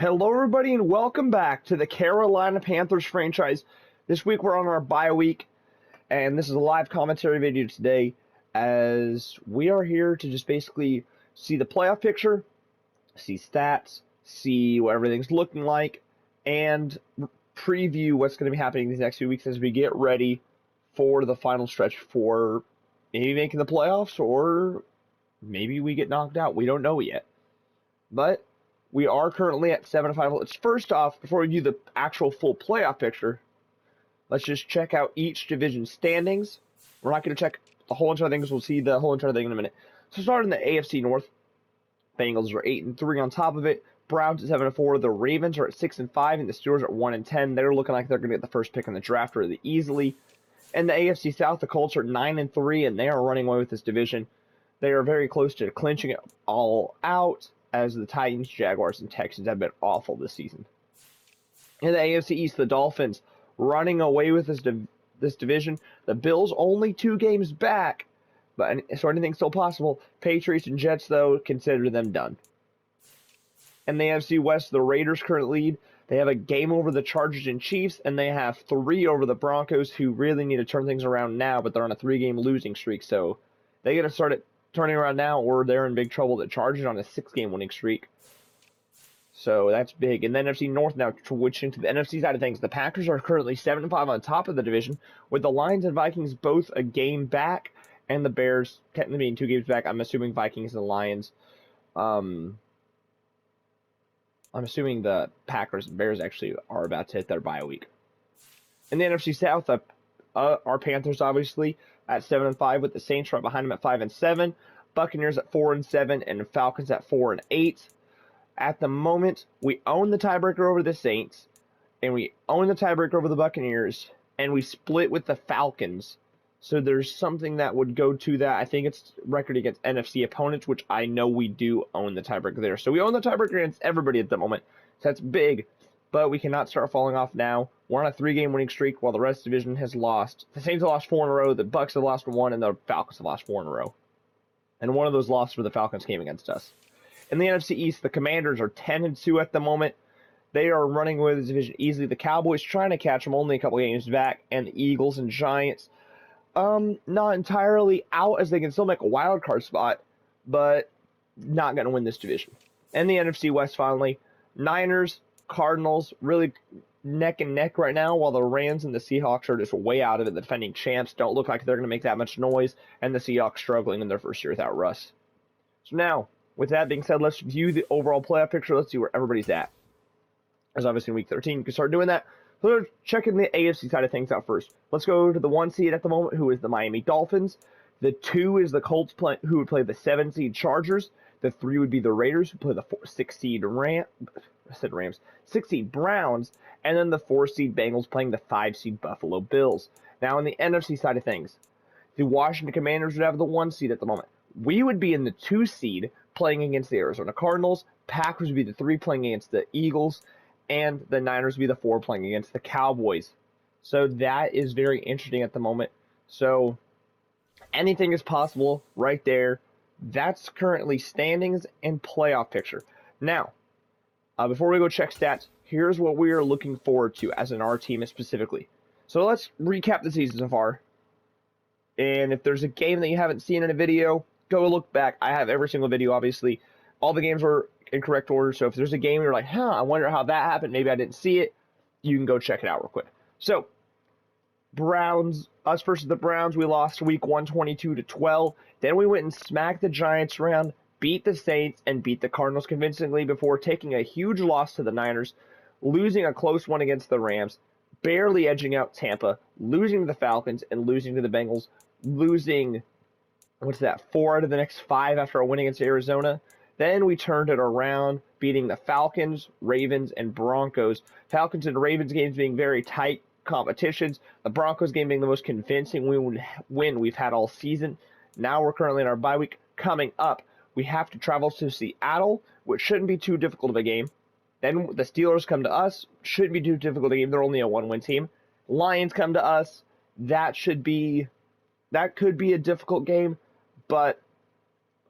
Hello, everybody, and welcome back to the Carolina Panthers franchise. This week we're on our bye week, and this is a live commentary video today as we are here to just basically see the playoff picture, see stats, see what everything's looking like, and preview what's going to be happening these next few weeks as we get ready for the final stretch for maybe making the playoffs or maybe we get knocked out. We don't know yet. But we are currently at 7-5. Let's first off, before we do the actual full playoff picture, let's just check out each division standings. We're not going to check the whole entire thing because we'll see the whole entire thing in a minute. So starting in the AFC North, Bengals are 8-3 on top of it. Browns at 7-4. The Ravens are at 6-5, and the Steelers are at 1-10. They're looking like they're going to get the first pick in the draft really easily. And the AFC South, the Colts are 9-3, and they are running away with this division. They are very close to clinching it all out, as the Titans, Jaguars, and Texans have been awful this season. In the AFC East, the Dolphins running away with this division. The Bills only 2 games back, so anything's still possible. Patriots and Jets, though, consider them done. In the AFC West, the Raiders currently lead. They have a game over the Chargers and Chiefs, and they have 3 over the Broncos, who really need to turn things around now, but they're on a 3-game losing streak, so they got to start it turning around now, or they're in big trouble. The Chargers on a 6-game winning streak. So that's big. And the NFC North now, switching to the NFC side of things. The Packers are currently 7-5 on top of the division, with the Lions and Vikings both a game back, and the Bears technically being 2 games back. I'm assuming Vikings and Lions. I'm assuming the Packers and Bears actually are about to hit their bye week. In the NFC South, our Panthers obviously at 7-5, with the Saints right behind them at 5-7, Buccaneers at 4-7, and Falcons at 4-8. At the moment, we own the tiebreaker over the Saints, and we own the tiebreaker over the Buccaneers, and we split with the Falcons. So there's something that would go to that. I think it's record against NFC opponents, which I know we do own the tiebreaker there. So we own the tiebreaker against everybody at the moment. So that's big, but we cannot start falling off now. We're on a 3-game winning streak while the rest of the division has lost. The Saints have lost 4 in a row, the Bucs have lost 1, and the Falcons have lost 4 in a row. And one of those losses for the Falcons came against us. In the NFC East, the Commanders are 10-2 at the moment. They are running away with the division easily. The Cowboys trying to catch them, only a couple games back, and the Eagles and Giants not entirely out, as they can still make a wild card spot, but not going to win this division. And the NFC West finally, Niners, Cardinals, really neck and neck right now, while the Rams and the Seahawks are just way out of it. The defending champs don't look like they're going to make that much noise, and the Seahawks struggling in their first year without Russ. So now, with that being said, let's view the overall playoff picture. Let's see where everybody's at. As obviously in Week 13, you can start doing that. So let's check in the AFC side of things out first. Let's go to the 1 seed at the moment, who is the Miami Dolphins. The 2 is the Colts, who would play the 7 seed Chargers. The 3 would be the Raiders, who play the 6 seed Rams. 6 seed Browns, and then the 4 seed Bengals playing the 5 seed Buffalo Bills. Now, on the NFC side of things, the Washington Commanders would have the 1 seed at the moment. We would be in the 2 seed playing against the Arizona Cardinals. Packers would be the 3 playing against the Eagles, and the Niners would be the 4 playing against the Cowboys. So that is very interesting at the moment. So anything is possible right there. That's currently standings and playoff picture. Now, before we go check stats, here's what we are looking forward to as in our team specifically. So let's recap the season so far. And if there's a game that you haven't seen in a video, go look back. I have every single video, obviously. All the games are in correct order. So if there's a game you're like, I wonder how that happened, maybe I didn't see it, you can go check it out real quick. So, Browns, us versus the Browns, we lost week 1, 22-12. Then we went and smacked the Giants around, beat the Saints, and beat the Cardinals convincingly before taking a huge loss to the Niners, losing a close one against the Rams, barely edging out Tampa, losing to the Falcons, and losing to the Bengals, losing, 4 out of the next 5 after a win against Arizona. Then we turned it around, beating the Falcons, Ravens, and Broncos. Falcons and Ravens games being very tight competitions. The Broncos game being the most convincing win we've had all season. Now we're currently in our bye week. Coming up, we have to travel to Seattle, which shouldn't be too difficult of a game. Then the Steelers come to us. Shouldn't be too difficult a game. They're only a 1-win team. Lions come to us. That could be a difficult game, but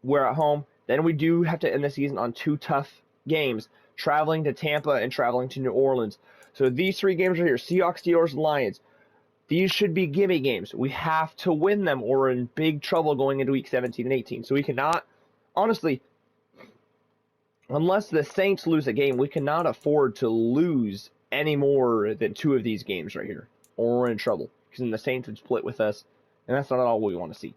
we're at home. Then we do have to end the season on 2 tough games. traveling to Tampa, and traveling to New Orleans. So these 3 games right here, Seahawks, Steelers, and Lions, these should be gimme games. We have to win them or we're in big trouble going into week 17 and 18. So we cannot, honestly, unless the Saints lose a game, we cannot afford to lose any more than 2 of these games right here, or we're in trouble. Because then the Saints would split with us, and that's not all we want to see.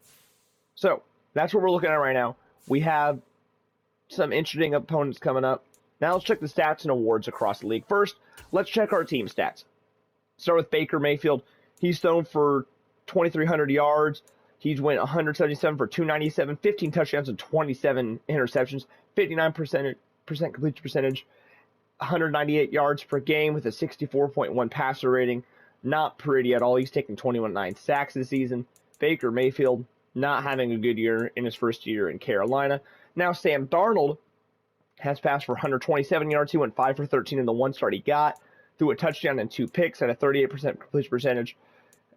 So that's what we're looking at right now. We have some interesting opponents coming up. Now let's check the stats and awards across the league. First, let's check our team stats. Start with Baker Mayfield. He's thrown for 2,300 yards. He's went 177 for 297, 15 touchdowns and 27 interceptions, 59% completion percentage, 198 yards per game with a 64.1 passer rating. Not pretty at all. He's taken 21.9 sacks this season. Baker Mayfield not having a good year in his first year in Carolina. Now Sam Darnold has passed for 127 yards. He went 5 for 13 in the 1 start he got. Threw a touchdown and 2 picks, had a 38% completion percentage,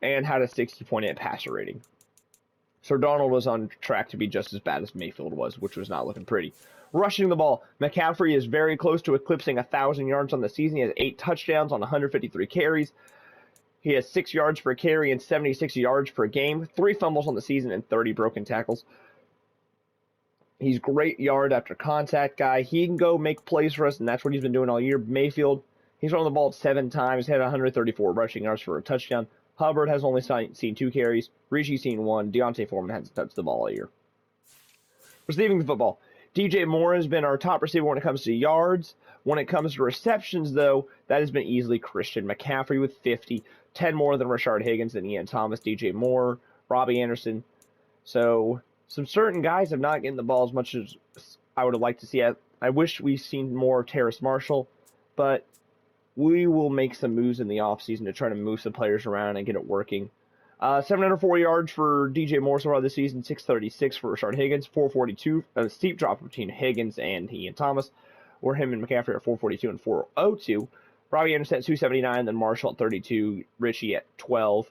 and had a 60.8 passer rating. So Darnold was on track to be just as bad as Mayfield was, which was not looking pretty. Rushing the ball, McCaffrey is very close to eclipsing 1,000 yards on the season. He has 8 touchdowns on 153 carries. He has 6 yards per carry and 76 yards per game, 3 fumbles on the season, and 30 broken tackles. He's great yard after contact guy. He can go make plays for us, and that's what he's been doing all year. Mayfield, he's run the ball 7 times, had 134 rushing yards for a touchdown. Hubbard has only seen 2 carries. Ricci's seen 1. Deontay Foreman hasn't touched the ball all year. Receiving the football, DJ Moore has been our top receiver when it comes to yards. When it comes to receptions, though, that has been easily Christian McCaffrey with 50, 10 more than Rashard Higgins and Ian Thomas, DJ Moore, Robbie Anderson. So some certain guys have not gotten the ball as much as I would have liked to see. I wish we've seen more of Terrace Marshall, but we will make some moves in the offseason to try to move some players around and get it working. 704 yards for DJ Moore so far this season, 636 for Rashard Higgins, 442, a steep drop between Higgins and Ian Thomas, where him and McCaffrey are 442 and 402. Robbie Anderson at 279, then Marshall at 32, Ricci at 12,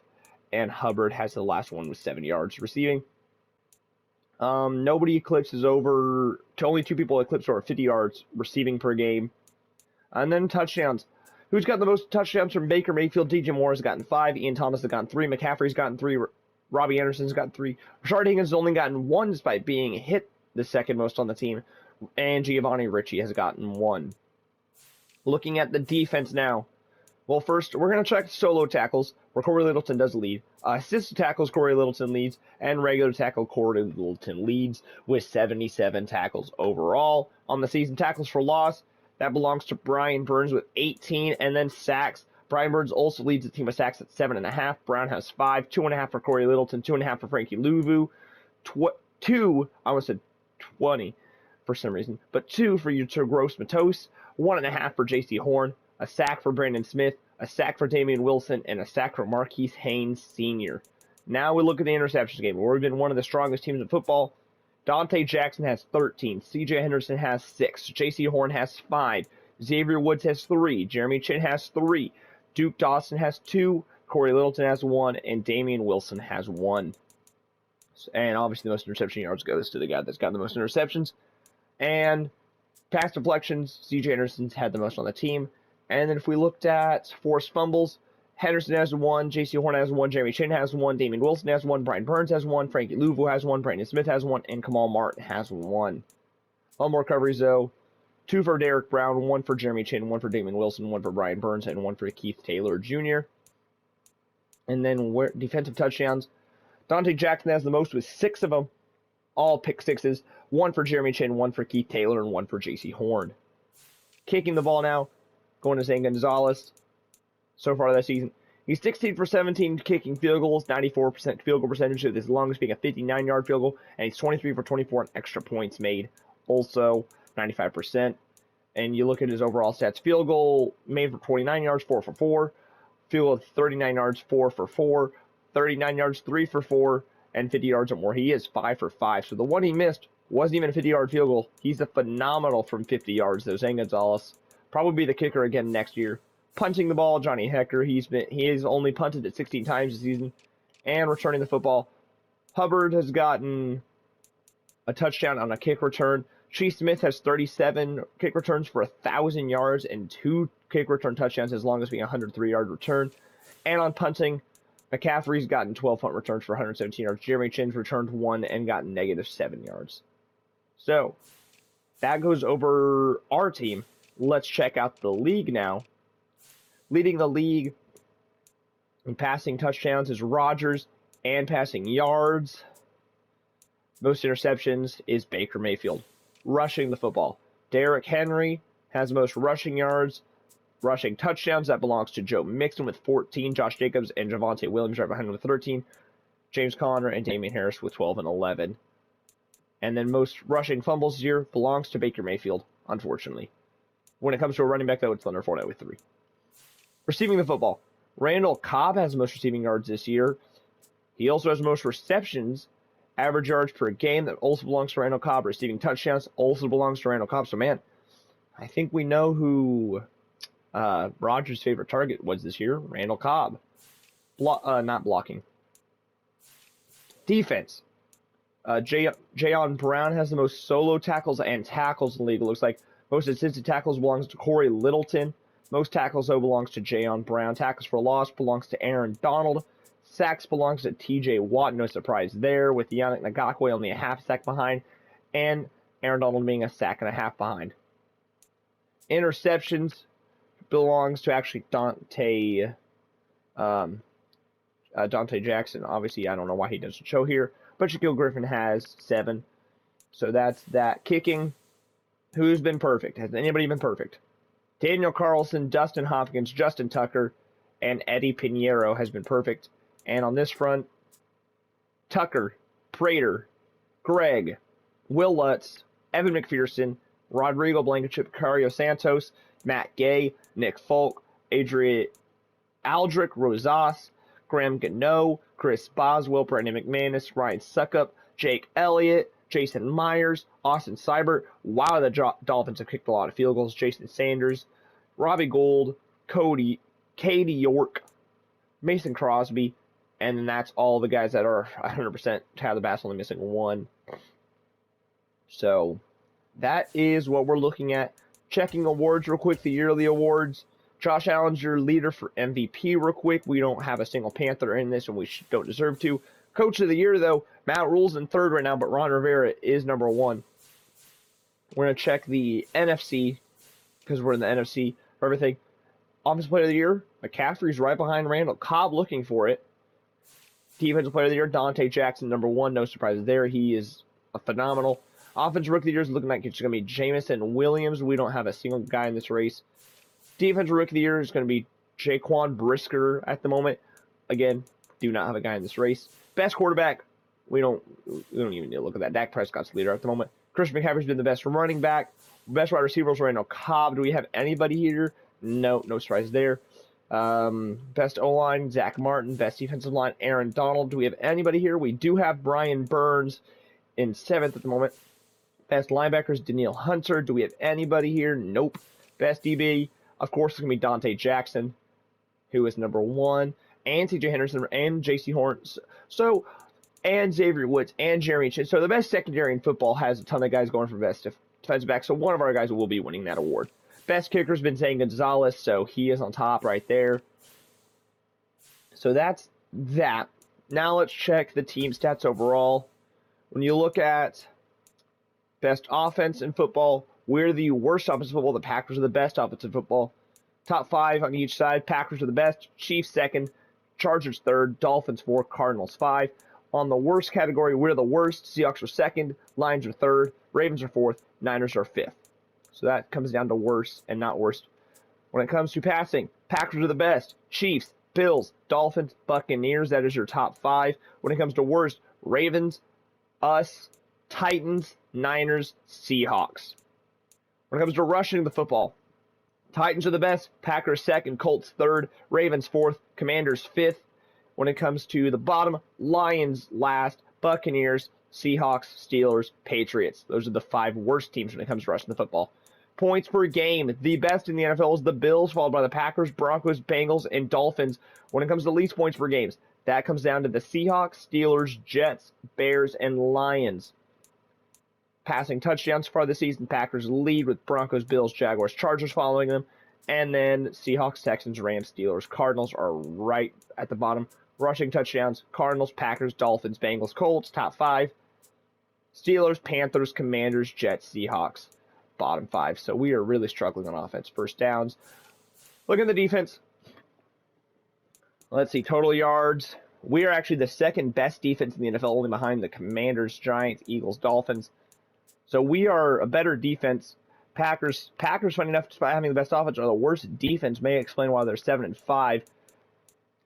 and Hubbard has the last one with 7 yards receiving. Nobody eclipses over, only 2 people eclipse over 50 yards receiving per game. And then touchdowns. Who's got the most touchdowns from Baker Mayfield? DJ Moore has gotten 5. Ian Thomas has gotten 3. McCaffrey's gotten 3. Robbie Anderson's gotten 3. Rashard Higgins has only gotten 1 despite being hit the second most on the team. And Giovanni Ricci has gotten 1. Looking at the defense now. Well, first, we're going to check solo tackles, where Corey Littleton does lead. Assisted tackles, Corey Littleton leads. And regular tackle, Corey Littleton leads with 77 tackles overall. On the season, tackles for loss, that belongs to Brian Burns with 18, and then sacks. Brian Burns also leads the team with sacks at 7.5. Brown has 5, 2.5 for Corey Littleton, 2.5 for Frankie Louvu, 2, I almost said 20 for some reason, but 2 for Gross Matos, 1.5 for J.C. Horn, a sack for Brandon Smith, a sack for Damian Wilson, and a sack for Marquise Haynes Sr. Now we look at the interceptions game, where we've been one of the strongest teams in football. Dante Jackson has 13. C.J. Henderson has 6. J.C. Horn has 5. Xavier Woods has 3. Jeremy Chin has 3. Duke Dawson has 2. Corey Littleton has 1. And Damian Wilson has 1. And obviously the most interception yards goes to the guy that's got the most interceptions. And pass deflections, C.J. Henderson's had the most on the team. And then if we looked at forced fumbles, Henderson has 1, J.C. Horn has 1, Jeremy Chin has 1, Damian Wilson has 1, Brian Burns has 1, Frankie Louvu has 1, Brandon Smith has 1, and Kamal Martin has 1. Fumble recoveries, though, 2 for Derek Brown, 1 for Jeremy Chin, 1 for Damian Wilson, 1 for Brian Burns, and 1 for Keith Taylor Jr. And then defensive touchdowns, Dante Jackson has the most with 6 of them, all pick sixes, 1 for Jeremy Chin, 1 for Keith Taylor, and 1 for J.C. Horn. Kicking the ball now, going to Zane Gonzalez. So far this season, he's 16 for 17 kicking field goals, 94% field goal percentage, with his longest being a 59-yard field goal, and he's 23 for 24 on extra points made, also 95%. And you look at his overall stats: field goal made for 29 yards, 4 for 4, field goal 39 yards, 4 for 4, 39 yards, 3 for 4, and 50 yards or more. He is 5 for 5. So the one he missed wasn't even a 50-yard field goal. He's a phenomenal from 50 yards, though. Zane Gonzalez probably be the kicker again next year. Punting the ball, Johnny Hecker. He has only punted it 16 times this season. And returning the football, Hubbard has gotten a touchdown on a kick return. Chief Smith has 37 kick returns for 1,000 yards and 2 kick return touchdowns, as long as being a 103-yard return. And on punting, McCaffrey's gotten 12 punt returns for 117 yards. Jeremy Chinn's returned 1 and gotten -7 yards. So, that goes over our team. Let's check out the league now. Leading the league in passing touchdowns is Rodgers, and passing yards, most interceptions, is Baker Mayfield. Rushing the football, Derrick Henry has the most rushing yards. Rushing touchdowns, that belongs to Joe Mixon with 14. Josh Jacobs and Javonte Williams right behind him with 13. James Conner and Damian Harris with 12 and 11. And then most rushing fumbles this year belongs to Baker Mayfield, unfortunately. When it comes to a running back, though, it's Leonard Fournette with 3. Receiving the football, Randall Cobb has the most receiving yards this year. He also has the most receptions. Average yards per game, that also belongs to Randall Cobb. Receiving touchdowns also belongs to Randall Cobb. So, man, I think we know who Rodgers' favorite target was this year. Randall Cobb. Not blocking. Defense. Jayon Brown has the most solo tackles and tackles in the league. It looks like most assisted tackles belongs to Corey Littleton. Most tackles, though, belongs to Jayon Brown. Tackles for loss belongs to Aaron Donald. Sacks belongs to TJ Watt. No surprise there, with Yannick Ngakoue only a half sack behind, and Aaron Donald being a sack and a half behind. Interceptions belongs to actually Dante Jackson. Obviously, I don't know why he doesn't show here, but Shaquille Griffin has 7. So that's that. Kicking, who's been perfect? Has anybody been perfect? Daniel Carlson, Dustin Hopkins, Justin Tucker, and Eddie Pinheiro has been perfect. And on this front, Tucker, Prater, Greg, Will Lutz, Evan McPherson, Rodrigo Blankenship, Cario Santos, Matt Gay, Nick Folk, Adrian Aldrich Rosas, Graham Gano, Chris Boswell, Brandon McManus, Ryan Suckup, Jake Elliott, Jason Myers, Austin Seibert. Wow, the Dolphins have kicked a lot of field goals. Jason Sanders, Robbie Gould, Katie York, Mason Crosby, and then that's all the guys that are 100% Tyler Bass, only missing 1. So that is what we're looking at. Checking awards real quick, the yearly awards. Josh Allen's your leader for MVP real quick. We don't have a single Panther in this, and we don't deserve to. Coach of the year, though, Matt Rule's in 3rd right now, but Ron Rivera is number 1. We're going to check the NFC, because we're in the NFC for everything. Offensive player of the year, McCaffrey's right behind Randall Cobb looking for it. Defensive player of the year, Dante Jackson, number 1. No surprise there. He is a phenomenal. Offensive rookie of the year is looking like it's going to be Jamison Williams. We don't have a single guy in this race. Defensive rookie of the year is going to be Jaquan Brisker at the moment. Again, do not have a guy in this race. Best quarterback, we don't even need to look at that. Dak Prescott's leader at the moment. Christian McCaffrey's been the best running back. Best wide receiver is Randall Cobb. Do we have anybody here? No surprise there. Best O-line, Zach Martin. Best defensive line, Aaron Donald. Do we have anybody here? We do have Brian Burns in 7th at the moment. Best linebackers, Daniil Hunter. Do we have anybody here? Nope. Best DB, of course, it's going to be Dante Jackson, who is number 1. And CJ Henderson and J.C. Horn. And Xavier Woods and Jeremy Chin. So the best secondary in football has a ton of guys going for best defensive back. So one of our guys will be winning that award. Best kicker has been Zane Gonzalez, so he is on top right there. So that's that. Now let's check the team stats overall. When you look at best offense in football, we're the worst offense in football. The Packers are the best offense in football. Top 5 on each side. Packers are the best. Chiefs 2nd. Chargers 3rd. Dolphins 4th. Cardinals 5. On the worst category, we're the worst. Seahawks are 2nd. Lions are 3rd. Ravens are 4th. Niners are 5th. So that comes down to worst and not worst. When it comes to passing, Packers are the best. Chiefs, Bills, Dolphins, Buccaneers. That is your top 5. When it comes to worst, Ravens, us, Titans, Niners, Seahawks. When it comes to rushing the football, Titans are the best. Packers 2nd. Colts 3rd. Ravens 4th. Commanders 5th. When it comes to the bottom, Lions last. Buccaneers, Seahawks, Steelers, Patriots. Those are the 5 worst teams when it comes to rushing the football. Points per game. The best in the NFL is the Bills, followed by the Packers, Broncos, Bengals, and Dolphins. When it comes to least points per games, that comes down to the Seahawks, Steelers, Jets, Bears, and Lions. passing touchdowns for the season. Packers lead with Broncos, Bills, Jaguars, Chargers following them. And then Seahawks, Texans, Rams, Steelers, Cardinals are right at the bottom. Rushing touchdowns, Cardinals, Packers, Dolphins, Bengals, Colts, top 5. Steelers, Panthers, Commanders, Jets, Seahawks, bottom 5. So we are really struggling on offense. First downs. Look at the defense. Let's see, total yards. We are actually the second best defense in the NFL, only behind the Commanders, Giants, Eagles, Dolphins. So we are a better defense. Packers, funny enough, despite having the best offense, are the worst defense. May explain why they're 7-5.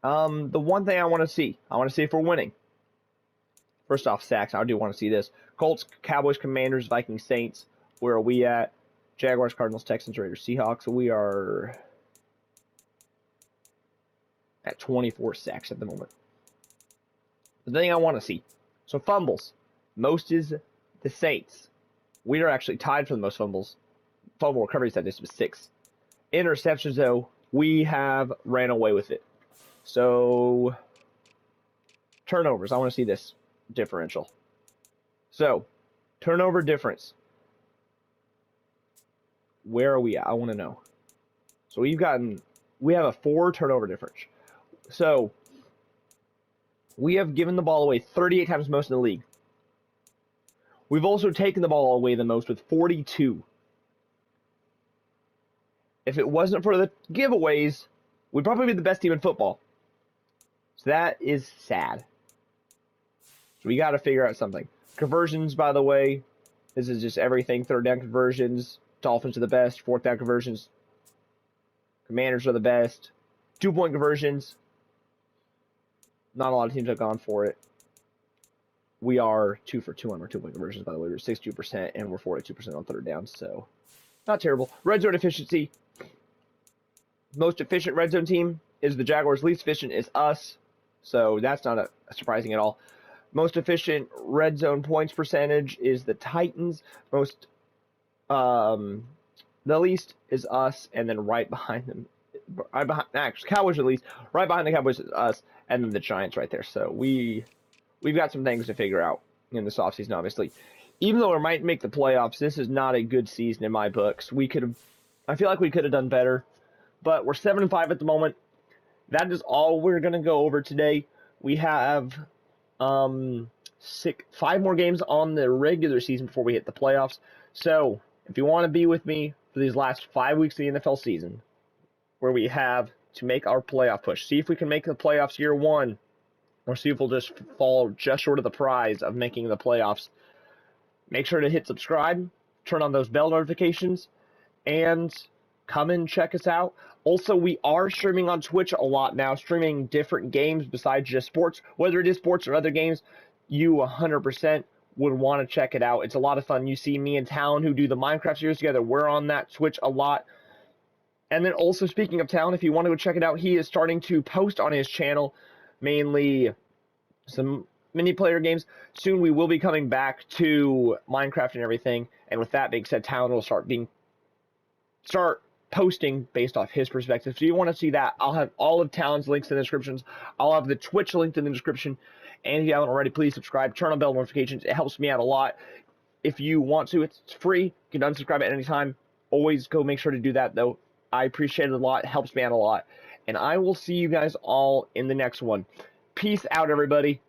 The one thing I want to see if we're winning. First off, sacks. I do want to see this. Colts, Cowboys, Commanders, Vikings, Saints. Where are we at? Jaguars, Cardinals, Texans, Raiders, Seahawks. We are at 24 sacks at the moment. The thing I want to see. So fumbles. Most is the Saints. We are actually tied for the most fumbles. Fumble recoveries, that is, with 6. Interceptions, though, we have ran away with it. So, turnovers. I want to see this differential. So, turnover difference. Where are we at? I want to know. So, we have a 4 turnover difference. So, we have given the ball away 38 times most in the league. We've also taken the ball away the most with 42. If it wasn't for the giveaways, we'd probably be the best team in football. So that is sad. So we got to figure out something. Conversions, by the way, this is just everything. Third down conversions, Dolphins are the best. Fourth down conversions, Commanders are the best. 2-point conversions, not a lot of teams have gone for it. We are 2 for 2 on our 2-point conversions, by the way. We're 62% and we're 42% on third down, so not terrible. Red zone efficiency. Most efficient red zone team is the Jaguars. Least efficient is us, so that's not surprising at all. Most efficient red zone points percentage is the Titans. The least is us, and then right behind them, Cowboys are least. Right behind the Cowboys is us, and then the Giants right there. So we've got some things to figure out in this offseason, obviously. Even though we might make the playoffs, this is not a good season in my books. I feel like we could have done better, but we're 7-5 at the moment. That is all we're going to go over today. We have 5 more games on the regular season before we hit the playoffs. So if you want to be with me for these last 5 weeks of the NFL season, where we have to make our playoff push, see if we can make the playoffs year 1, or see if we'll just fall just short of the prize of making the playoffs. Make sure to hit subscribe, turn on those bell notifications, and come and check us out. Also, we are streaming on Twitch a lot now, streaming different games besides just sports. Whether it is sports or other games, you 100% would want to check it out. It's a lot of fun. You see me and Talon, who do the Minecraft series together. We're on that Twitch a lot. And then also, speaking of Talon, if you want to go check it out, he is starting to post on his channel, mainly some mini-player games. Soon we will be coming back to Minecraft and everything. And with that being said, Talon will start posting based off his perspective. So you want to see that, I'll have all of Talon's links in the descriptions. I'll have the Twitch link in the description. And if you haven't already, please subscribe, turn on bell notifications. It helps me out a lot. If you want to, it's free. You can unsubscribe at any time. Always go make sure to do that, though. I appreciate it a lot. It helps me out a lot. And I will see you guys all in the next one. Peace out, everybody.